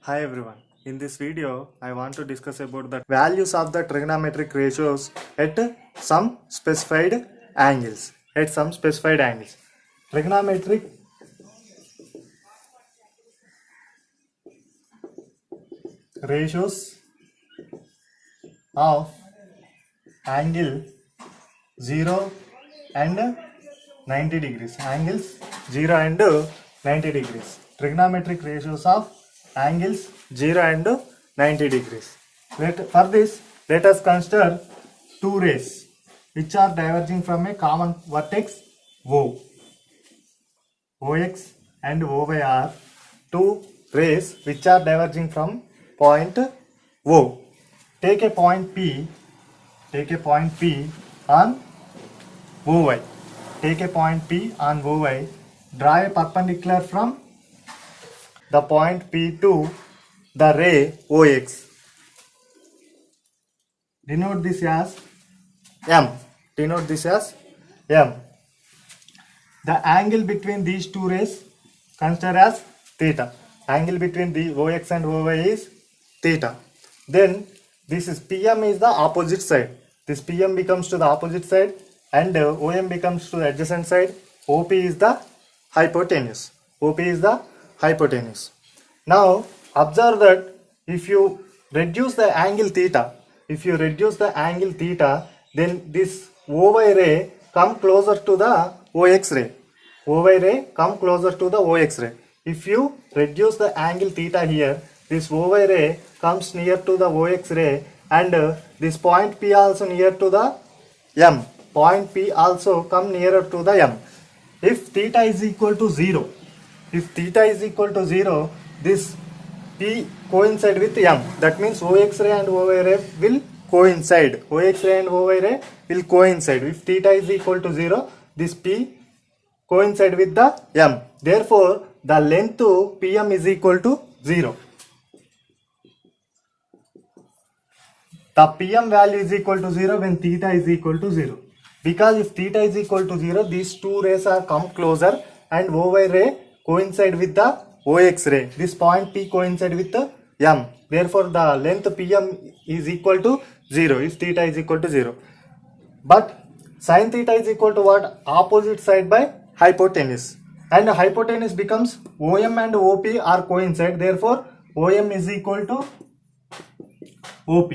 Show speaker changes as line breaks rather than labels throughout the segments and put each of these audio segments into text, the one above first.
Hi everyone. In this video, I want to discuss about the values of the trigonometric ratios at some specified angles. Trigonometric ratios of angle 0 and 90 degrees. Angles 0 and 90 degrees. Trigonometric ratios of angles 0 and 90 degrees. For this, let us consider two rays which are diverging from a common vertex O. OX and OY are two rays which are diverging from point O. Take a point P on OY. Take a point P on OY. Draw a perpendicular from the point P to the ray OX. Denote this as M. The angle between these two rays consider as theta. Angle between the OX and OY is theta. Then this is PM is the opposite side. This PM becomes to the opposite side and OM becomes to the adjacent side. OP is the hypotenuse. Now observe that if you reduce the angle theta, then this OY ray come closer to the OX ray. If you reduce the angle theta here, this OY ray comes near to the OX ray and this point P also near to the M. Point P also come nearer to the M. If theta is equal to 0, this P coincide with M. That means OX ray and OY ray will coincide. If theta is equal to 0, this P coincide with the M. Therefore, the length to PM is equal to 0. The PM value is equal to 0 when theta is equal to 0. Because if theta is equal to 0, these two rays are come closer and OY ray coincide with the OX ray. This point P coincide with the M. Therefore, the length PM is equal to 0 if theta is equal to 0. But sin theta is equal to what? Opposite side by hypotenuse. And the hypotenuse becomes OM and OP are coincide. Therefore, OM is equal to OP.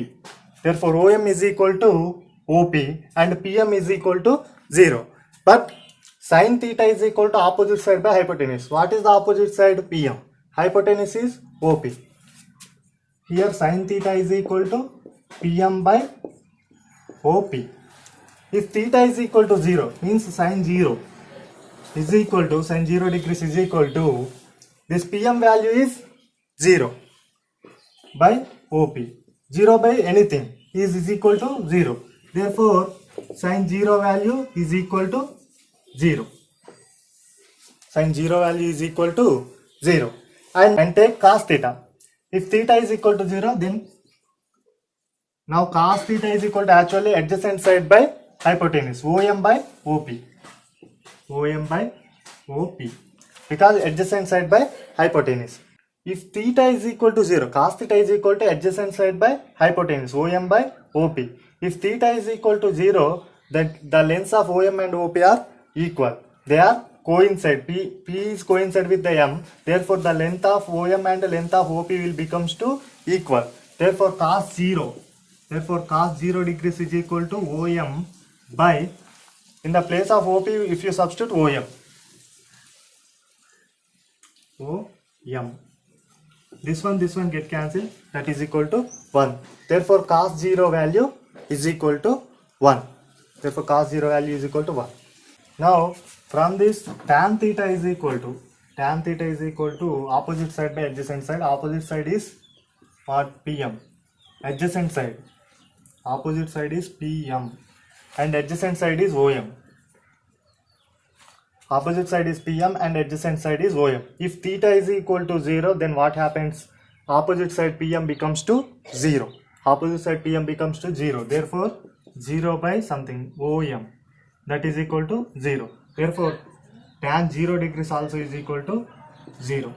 Therefore, OM is equal to OP and PM is equal to 0. But sin theta is equal to opposite side by hypotenuse. What is the opposite side? PM. Hypotenuse is OP. Here sin theta is equal to PM by OP. If theta is equal to 0, means sin 0 degrees is equal to this PM value is 0 by OP. 0 by anything is equal to 0. Therefore, sin 0 value is equal to 0. And take cos theta. If theta is equal to 0, then now cos theta is equal to actually adjacent side by hypotenuse. OM by OP. Because adjacent side by hypotenuse. If theta is equal to 0, cos theta is equal to adjacent side by hypotenuse. OM by OP. If theta is equal to 0, then the lengths of OM and OP are equal. They are coincide. P is coincide with the M. Therefore, the length of OM and the length of OP will becomes to equal. Therefore, cos 0 degrees is equal to OM by, in the place of OP, if you substitute OM. This one get cancelled. That is equal to 1. Therefore, cos 0 value is equal to 1. Now, from this tan theta is equal to opposite side by adjacent side. Opposite side is what? PM. Adjacent side. Opposite side is PM. And adjacent side is OM. Opposite side is PM and adjacent side is OM. If theta is equal to 0, then what happens? Opposite side PM becomes to 0. Therefore, 0 by something OM. That is equal to 0. Therefore, tan 0 degrees also is equal to 0.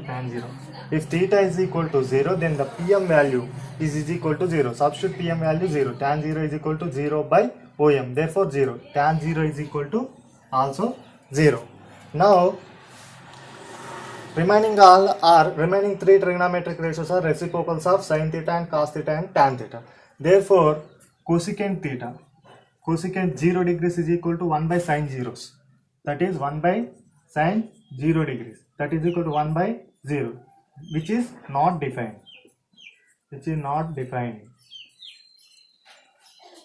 tan 0. If theta is equal to 0, then the Pm value is equal to 0. Substitute Pm value 0. Tan 0 is equal to 0 by OM. Therefore 0. Tan 0 is equal to also 0. Now remaining three trigonometric ratios are reciprocals of sin theta and cos theta and tan theta. Therefore cosecant 0 degrees is equal to 1 by sin zeros. That is 1 by sin 0 degrees. That is equal to 1 by 0, which is not defined.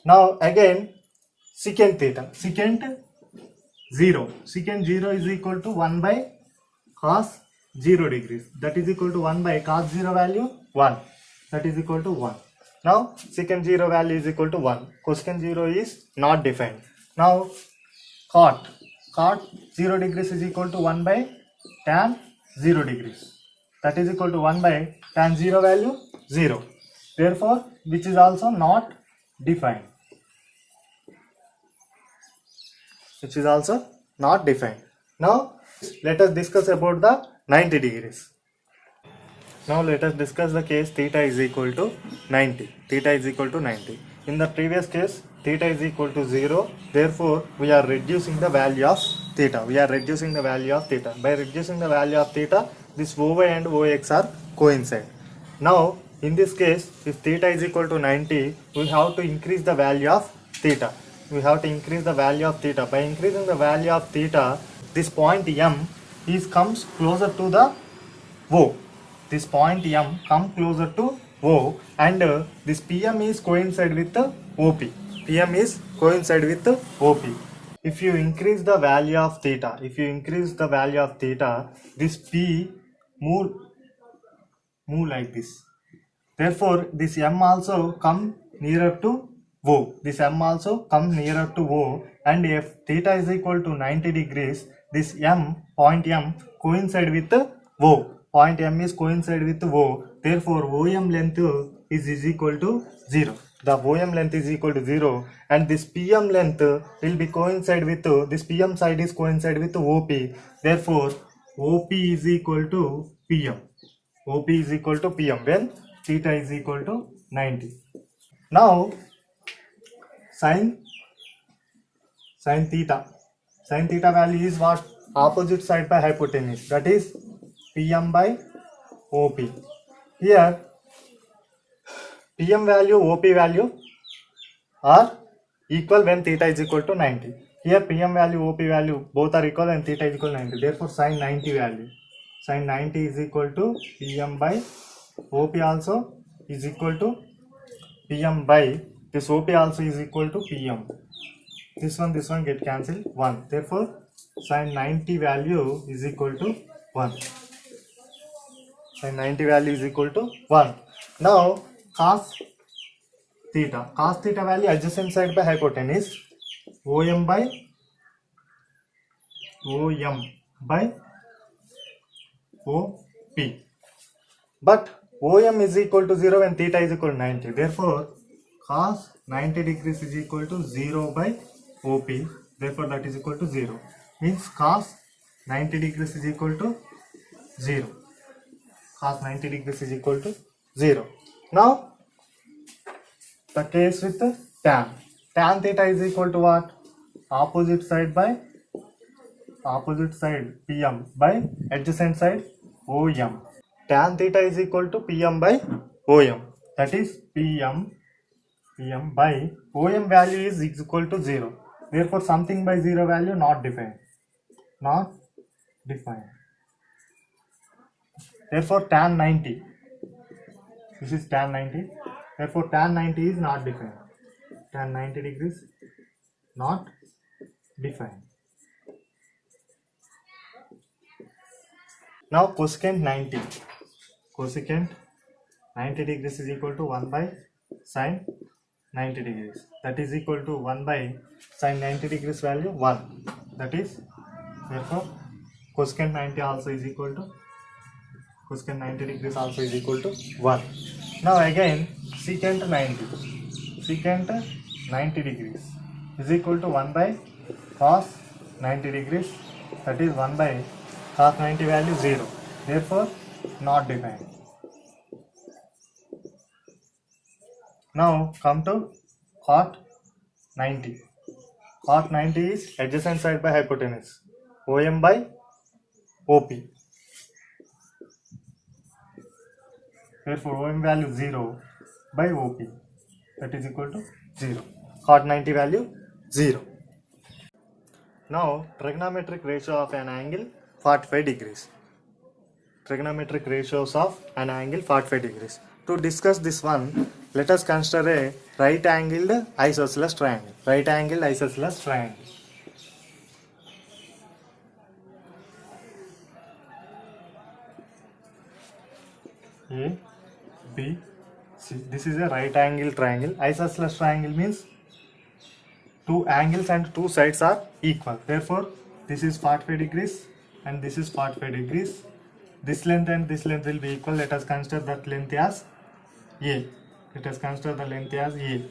Now again secant 0 is equal to 1 by cos 0 degrees. That is equal to 1 by cos 0 value 1. That is equal to 1. Now secant 0 value is equal to 1. Cosecant 0 is not defined. Now cot 0 degrees is equal to 1 by tan 0 degrees. That is equal to 1 by tan 0 value 0. Therefore which is also not defined. Now let us discuss about the 90 degrees. Now let us discuss the case theta is equal to 90. In the previous case theta is equal to 0. Therefore we are reducing the value of theta. By reducing the value of theta, this OY and OX are coincide. Now in this case, if theta is equal to 90, we have to increase the value of theta. By increasing the value of theta, this point M comes closer to the O. And this PM is coincide with the OP. If you increase the value of theta, this P move like this. Therefore, this M also come nearer to O. And if theta is equal to 90 degrees, this point M coincide with the O. Therefore, OM length is equal to 0. The OM length is equal to 0, and this PM length will be coincide with this PM side is coincide with OP. Therefore, OP is equal to PM. When theta is equal to 90. Now sin theta value is what? Opposite side by hypotenuse. That is PM by OP. Here PM value, OP value are equal when theta is equal to 90. Here PM value, OP value both are equal and theta is equal to 90. Therefore sin 90 is equal to PM by OP also is equal to PM by this OP also is equal to PM. This one get cancelled 1. Therefore sin 90 value is equal to 1. Now cos theta value adjacent side by hypotenuse OM by OP. But OM is equal to 0 when theta is equal to 90. Therefore cos 90 degrees is equal to 0 by OP. Therefore that is equal to 0. Means cos 90 degrees is equal to 0. Now the case with the tan theta is equal to what? Opposite side PM by adjacent side OM. Tan theta is equal to PM by OM. That is PM by OM value is equal to 0. Therefore something by 0 value not defined. Therefore tan 90. This is tan 90. Therefore tan 90 is not defined. Tan 90 degrees not defined. Now cosecant 90. Cosecant 90 degrees is equal to 1 by sin 90 degrees. That is equal to 1 by sin 90 degrees value 1. That is, therefore cosecant 90 also is equal to cosecant 90 degrees also is equal to 1. Now again secant 90 degrees is equal to 1 by cos 90 degrees. That is 1 by cos 90 value 0. therefore not defined. Now come to cot 90. Cot 90 is adjacent side by hypotenuse, OM by OP. Therefore OM value 0 by OP, that is equal to 0. Cot 90 value 0. Now trigonometric ratio of an angle 45 degrees. Trigonometric ratios of an angle 45 degrees. To discuss this one, let us consider a right angled isosceles triangle. Right angled isosceles triangle. A, B, C. This is a right angle triangle. Isosceles triangle means two angles and two sides are equal. Therefore, this is 45 degrees and this is 45 degrees. This length and this length will be equal. Let us consider that length as A. Let us consider the length as A.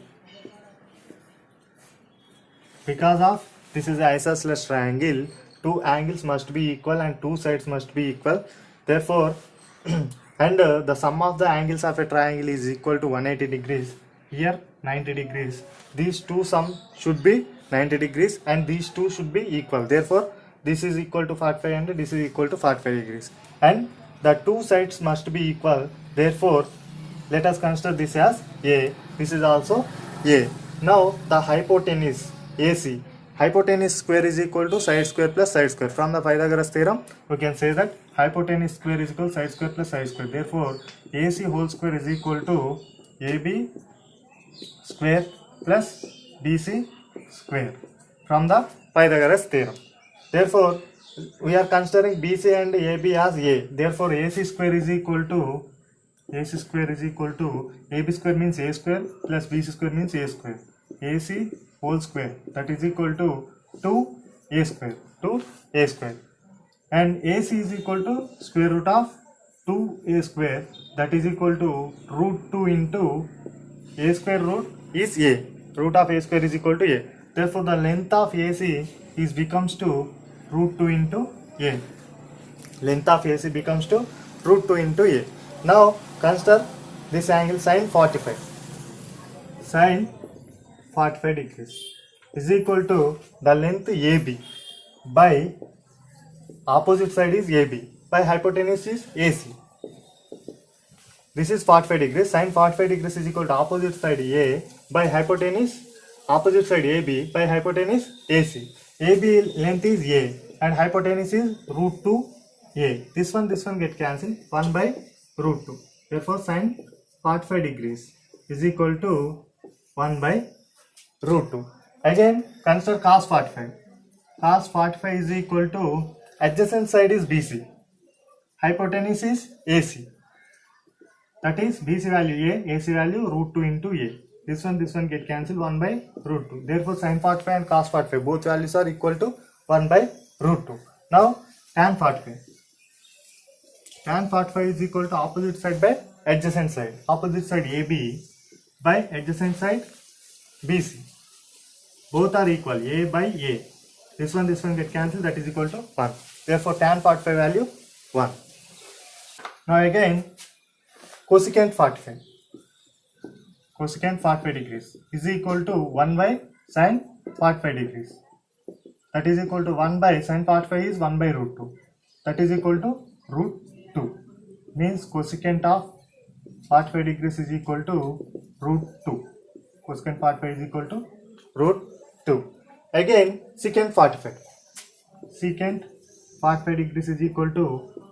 Because of this is an isosceles triangle, two angles must be equal and two sides must be equal. Therefore, and the sum of the angles of a triangle is equal to 180 degrees. Here 90 degrees. These two sum should be 90 degrees and these two should be equal. Therefore, this is equal to 45 and this is equal to 45 degrees. And the two sides must be equal. Therefore, let us consider this as A. This is also A. Now, the hypotenuse AC. Hypotenuse square is equal to side square plus side square. From the Pythagoras theorem, we can say that hypotenuse square is equal to side square plus side square. Therefore, AC whole square is equal to AB square plus BC square from the Pythagoras theorem. Therefore, we are considering BC and AB as A. Therefore, AC square is equal to AB square means A square plus BC square means A square. AC whole square, that is equal to 2A square. And AC is equal to square root of 2A square, that is equal to root 2 into A square root is A. Root of A square is equal to A. Therefore, the length of AC is becomes to root 2 into A. Length of AC becomes to root 2 into A. Now, consider this angle sin 45. Sin 45 degrees is equal to the length AB by opposite side is AB by hypotenuse is AC. This is 45 degrees. Sin 45 degrees is equal to opposite side A by hypotenuse opposite side AB by hypotenuse AC. AB length is A and hypotenuse is root 2A. This one get cancelled. 1 by root 2. Therefore, sin 45 degrees is equal to 1 by root 2. Again, consider cos 45. Cos 45 is equal to adjacent side is BC. Hypotenuse is AC. That is BC value A, AC value root 2 into A. This one get cancelled. 1 by root 2. Therefore, sin 45 and cos 45 both values are equal to 1 by root 2. Now, tan 45. Tan 45 is equal to opposite side by adjacent side. Opposite side AB by adjacent side BC. Both are equal. A by A. This one get cancelled. That is equal to 1. Therefore, tan 45 value 1. Now again, cosecant 45. Cosecant 45 degrees is equal to 1 by sin 45 degrees. That is equal to 1 by sin 45 is 1 by root 2. That is equal to root 2. Means cosecant of 45 degrees is equal to root 2. Cosecant 45 is equal to root 2. Again, secant 45. Secant 45 degrees is equal to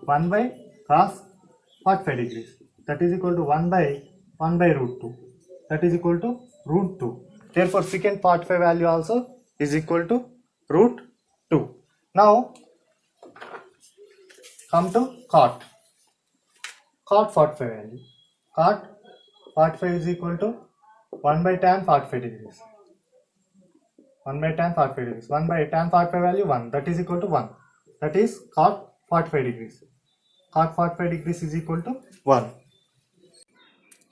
1 by cos 45 degrees. That is equal to 1 by root 2. That is equal to root 2. Therefore, secant 45 value also is equal to root 2. Now, come to cot. Cot 45 value. Cot 45 is equal to 1 by tan 45 degrees. 1 by tan 45 degrees. 1 by tan 45 value 1. That is equal to 1. That is cot 45 degrees. Cot 45 degrees is equal to 1.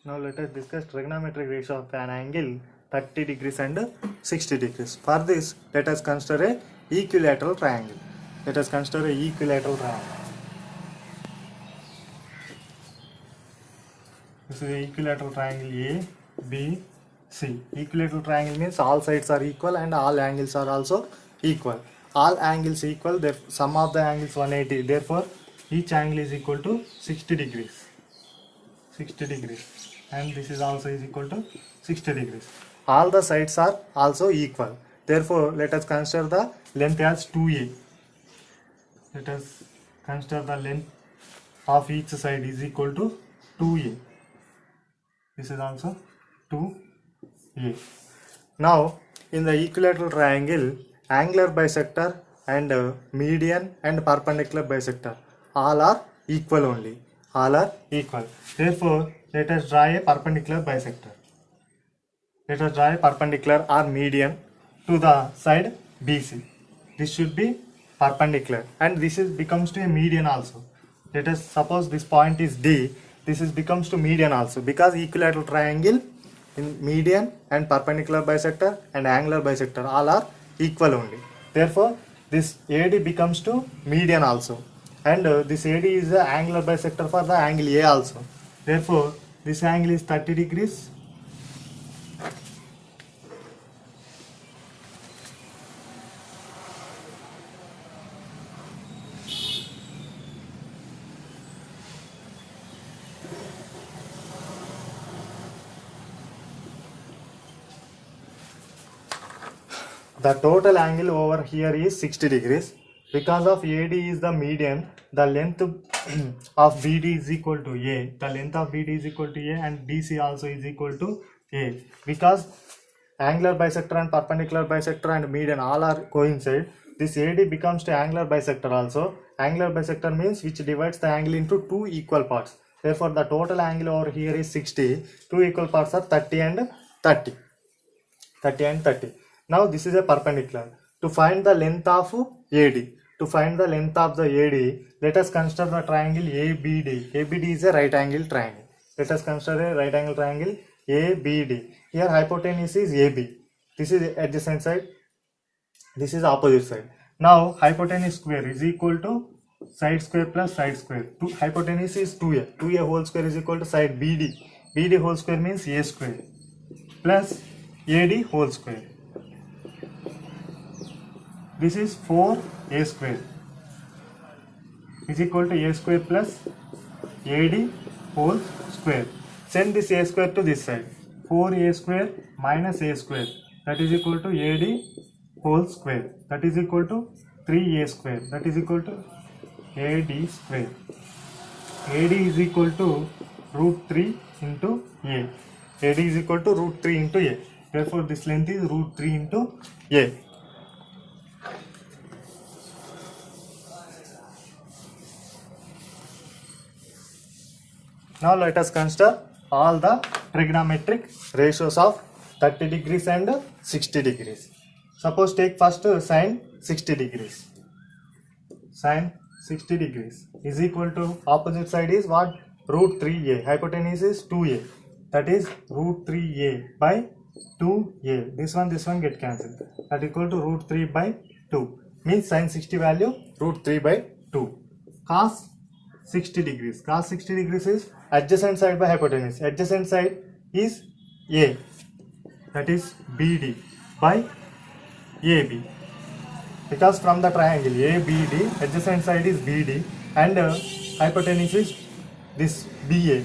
Now let us discuss trigonometric ratio of an angle 30 degrees and 60 degrees. For this, let us consider a equilateral triangle. Let us consider a equilateral triangle. This is the equilateral triangle A, B, C. Equilateral triangle means all sides are equal and all angles are also equal. All angles equal, the sum of the angles 180. Therefore, each angle is equal to 60 degrees. 60 degrees. And this is also is equal to 60 degrees. All the sides are also equal. Therefore, let us consider the length as 2a. Let us consider the length of each side is equal to 2a. This is also 2a. Now, in the equilateral triangle, angular bisector and median and perpendicular bisector all are equal only. All are equal. Therefore, let us draw a perpendicular bisector. Let us draw a perpendicular or median to the side BC. This should be perpendicular and this is becomes to a median also. Let us suppose this point is D. This is becomes to median also because equilateral triangle in median and perpendicular bisector and angular bisector all are equal only. Therefore, this AD becomes to median also and this AD is the angular bisector for the angle A also. Therefore, this angle is 30 degrees. The total angle over here is 60 degrees. Because of AD is the median, the length of BD is equal to A. The length of BD is equal to A and BC also is equal to A. Because angular bisector and perpendicular bisector and median all are coincide, this AD becomes to angular bisector also. Angular bisector means which divides the angle into two equal parts. Therefore, the total angle over here is 60. Two equal parts are 30 and 30. 30 and 30. Now this is a perpendicular. To find the length of AD, to find the length of the AD, let us consider the triangle ABD. ABD is a right angle triangle. Let us consider a right angle triangle ABD. Here hypotenuse is AB. This is adjacent side. This is opposite side. Now hypotenuse square is equal to side square plus side square. Hypotenuse is 2a. 2a whole square is equal to side BD. BD whole square means a square plus AD whole square. This is 4a square is equal to a square plus AD whole square. Send this a square to this side. 4a square minus a square, that is equal to AD whole square, that is equal to 3a square, that is equal to AD square. AD is equal to root 3 into A. AD is equal to root 3 into A. Therefore, this length is root 3 into A. Now let us consider all the trigonometric ratios of 30 degrees and 60 degrees. Suppose take first sine 60 degrees. Sine 60 degrees is equal to opposite side is what? Root 3a. Hypotenuse is 2a. That is root 3a by 2a. This one get cancelled. That is equal to root 3 by 2. Means sine 60 value root 3 by 2. Cos 60 degrees. Cos 60 degrees is adjacent side by hypotenuse. Adjacent side is A. That is BD by AB. Because from the triangle ABD, adjacent side is BD and hypotenuse is this BA.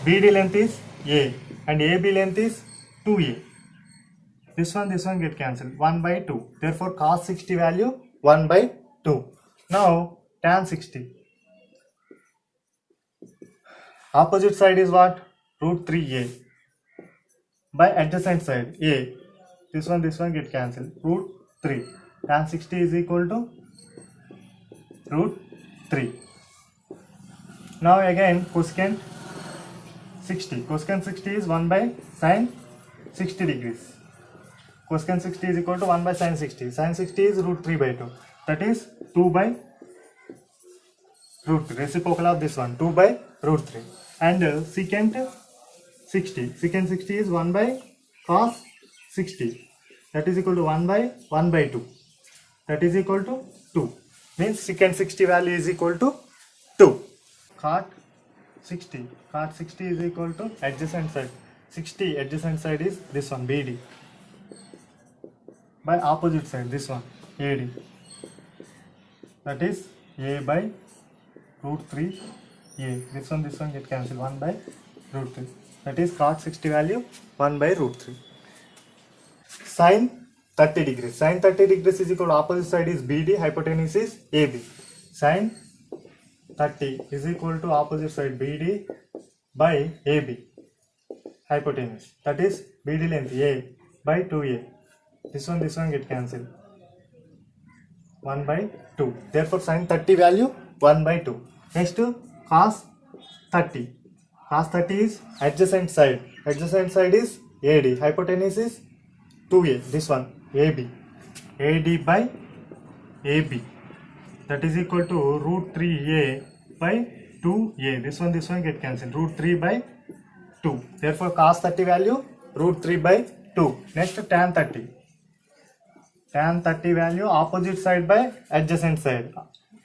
BD length is A and AB length is 2A. This one get cancelled. 1 by 2. Therefore, cos 60 value 1 by 2. Now, tan 60. Opposite side is what? Root 3a by adjacent side a. This one get cancelled. Root 3. Tan 60 is equal to root 3. Now again cosecant 60. Cosecant 60 is 1 by sine 60 degrees. Cosecant 60 is equal to 1 by sine 60. Sine 60 is root 3 by 2. That is 2 by root 3. Reciprocal of this one. 2 by root 3. And secant 60. Secant 60 is 1 by cos 60. That is equal to 1 by 2. That is equal to 2. Means secant 60 value is equal to 2. Cot 60. Cot 60 is equal to adjacent side. 60 adjacent side is this one BD. By opposite side this one AD. That is A by root 3 A. This one get cancelled 1 by root 3. That is cot 60 value 1 by root 3. Sin 30 degrees. Sin 30 degrees is equal to opposite side is BD, hypotenuse is AB. Sin 30 is equal to opposite side BD by AB, hypotenuse. That is BD length A by 2A. This one get cancelled 1 by 2. Therefore sin 30 value 1 by 2. Next cos 30. Cos 30 is adjacent side. Adjacent side is AD. Hypotenuse is 2A. This one AB. AD by AB. That is equal to root 3A by 2A. This one get cancelled. Root 3 by 2. Therefore cos 30 value root 3 by 2. Next tan 30. Tan 30 value opposite side by adjacent side.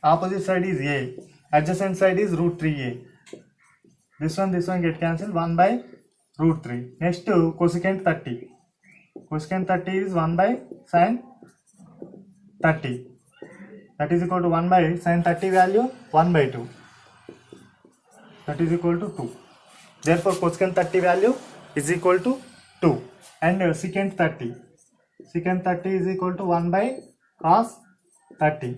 Opposite side is A. Adjacent side is root 3A. This one get cancelled 1 by root 3. Next cosecant 30. Cosecant 30 is 1 by sin 30. That is equal to 1 by sin 30 value 1 by 2. That is equal to 2. Therefore cosecant 30 value is equal to 2. And secant 30. Secant 30 is equal to 1 by cos 30.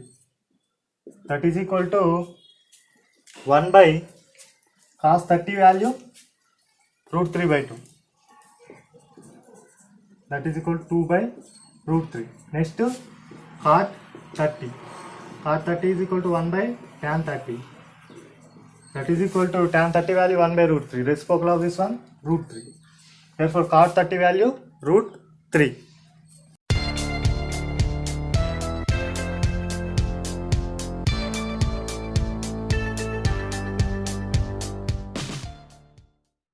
That is equal to 1 by cos 30 value root 3 by 2. That is equal to 2 by root 3. Next cot 30. Cot 30 is equal to 1 by tan 30. That is equal to tan 30 value 1 by root 3. Reciprocal of this one root 3. Therefore cot 30 value root 3.